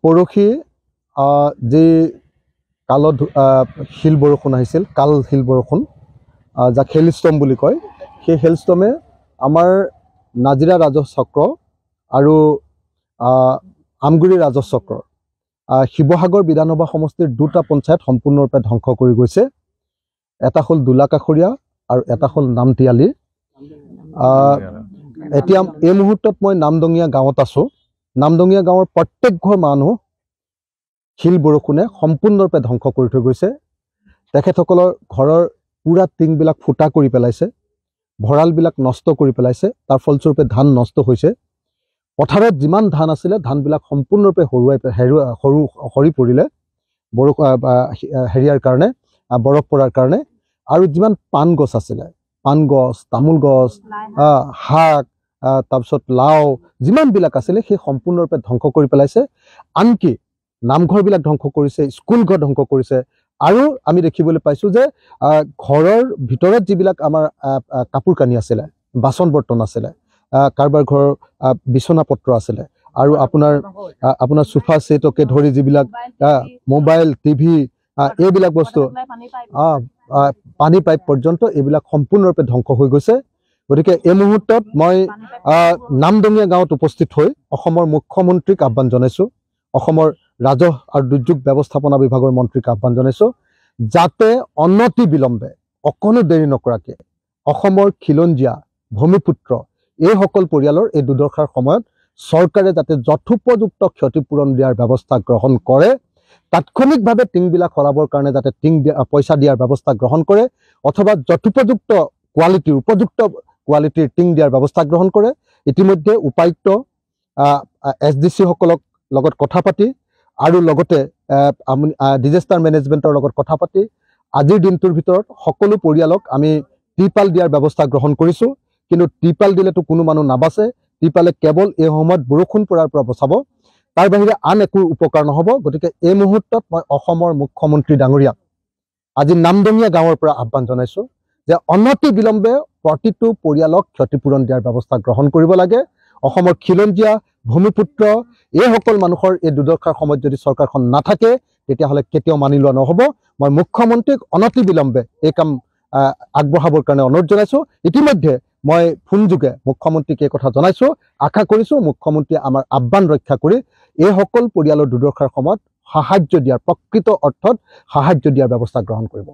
পৰহি যি কালত শিল বৰষুণ আহিছিল, কাল শিল বৰষুণ, যাক হেলষ্টৰ্ম বুলি কয়, সেই হেলষ্টৰ্মে আমাৰ নাজিৰা ৰাজহ চক্ৰ আৰু আমগুৰি ৰাজহ চক্ৰ, শিৱসাগৰ বিধানসভা সমষ্টিৰ দুটা পঞ্চায়ত সম্পূৰ্ণৰূপে ধ্বংস কৰি গৈছে। এটা হ'ল দোলাকাষৰীয়া আৰু এটা হ'ল নামতিয়ালি। এতিয়া এই মুহূৰ্তত মই নামদঙীয়া গাঁৱত আছোঁ। নামদঙীয়া গাঁৱৰ প্ৰত্যেক ঘৰ মানুহ শিল বৰষুণে সম্পূৰ্ণৰূপে ধ্বংস কৰি থৈ গৈছে। তেখেতসকলৰ ঘৰৰ পুৰা টিংবিলাক ফুটা কৰি পেলাইছে, ভঁৰালবিলাক নষ্ট কৰি পেলাইছে। তাৰ ফলস্বৰূপে ধান নষ্ট হৈছে। পথাৰত যিমান ধান আছিলে ধানবিলাক সম্পূৰ্ণৰূপে সৰি পৰিলে হেৰিয়াৰ কাৰণে, বৰফ পৰাৰ কাৰণে। আৰু যিমান পাণ গছ আছিলে, পাণ গছ, তামোল গছ, শাক, তাৰপিছত লাও, যিমানবিলাক আছিলে সেই সম্পূৰ্ণৰূপে ধ্বংস কৰি পেলাইছে। আনকি নামঘৰবিলাক ধ্বংস কৰিছে, স্কুল ঘৰ ধ্বংস কৰিছে। আৰু আমি দেখিবলৈ পাইছোঁ যে ঘৰৰ ভিতৰত যিবিলাক আমাৰ কাপোৰ কানি আছিলে, বাচন বৰ্তন আছিলে, কাৰোবাৰ ঘৰৰ বিচনা পত্ৰ আছিলে, আৰু আপোনাৰ সোফা ছেটকে ধৰি যিবিলাক মোবাইল, টিভি, এইবিলাক বস্তু, পানী পাইপ পৰ্যন্ত এইবিলাক সম্পূৰ্ণৰূপে ধ্বংস হৈ গৈছে। গতিকে এই মুহূৰ্তত মই নামদঙীয়া গাঁৱত উপস্থিত হৈ অসমৰ মুখ্যমন্ত্ৰীক আহ্বান জনাইছোঁ, অসমৰ ৰাজহ আৰু দুৰ্যোগ ব্যৱস্থাপনা বিভাগৰ মন্ত্ৰীক আহ্বান জনাইছোঁ, যাতে অনতি বিলম্বে, অকণো দেৰি নকৰাকৈ অসমৰ খিলঞ্জীয়া, ভূমিপুত্ৰ এইসকল পৰিয়ালৰ এই দুৰ্দশাৰ সময়ত চৰকাৰে যাতে যথোপযুক্ত ক্ষতিপূৰণ দিয়াৰ ব্যৱস্থা গ্ৰহণ কৰে। তাৎক্ষণিকভাৱে টিংবিলাক সলাবৰ কাৰণে যাতে পইচা দিয়াৰ ব্যৱস্থা গ্ৰহণ কৰে, অথবা যথোপযুক্ত উপযুক্ত কোৱালিটিৰ টিং দিয়াৰ ব্যৱস্থা গ্ৰহণ কৰে। ইতিমধ্যে উপায়ুক্ত SDC সকলক লগত কথা পাতি আৰু লগতে ডিজাষ্টাৰ মেনেজমেণ্টৰ লগত কথা পাতি আজিৰ দিনটোৰ ভিতৰত সকলো পৰিয়ালক আমি ত্ৰিপাল দিয়াৰ ব্যৱস্থা গ্ৰহণ কৰিছোঁ। কিন্তু ত্ৰিপাল দিলেতো কোনো মানুহ নাবাচে। ত্ৰিপালে কেৱল এই সময়ত বৰষুণ পৰাৰ পৰা বচাব, তাৰ বাহিৰে আন একো উপকাৰ নহ'ব। গতিকে এই মুহূৰ্তত মই অসমৰ মুখ্যমন্ত্ৰী ডাঙৰীয়াক আজি নামদঙীয়া গাঁৱৰ পৰা আহ্বান জনাইছোঁ যে অনতি বিলম্বে প্ৰতিটো পৰিয়ালক ক্ষতিপূৰণ দিয়াৰ ব্যৱস্থা গ্ৰহণ কৰিব লাগে। অসমৰ খিলঞ্জীয়া, ভূমিপুত্ৰ এইসকল মানুহৰ এই দুৰ্দশাৰ সময়ত যদি চৰকাৰখন নাথাকে তেতিয়াহ'লে কেতিয়াও মানি লোৱা নহ'ব। মই মুখ্যমন্ত্ৰীক অনতি বিলম্বে এই কাম আগবঢ়াবৰ কাৰণে অনুৰোধ জনাইছোঁ। ইতিমধ্যে মই ফোনযোগে মুখ্যমন্ত্ৰীক এই কথা জনাইছোঁ। আশা কৰিছোঁ মুখ্যমন্ত্ৰীয়ে আমাৰ আহ্বান ৰক্ষা কৰি এইসকল পৰিয়ালৰ দুৰ্দশাৰ সময়ত সাহায্য দিয়াৰ, প্ৰকৃত অৰ্থত সাহায্য দিয়াৰ ব্যৱস্থা গ্ৰহণ কৰিব।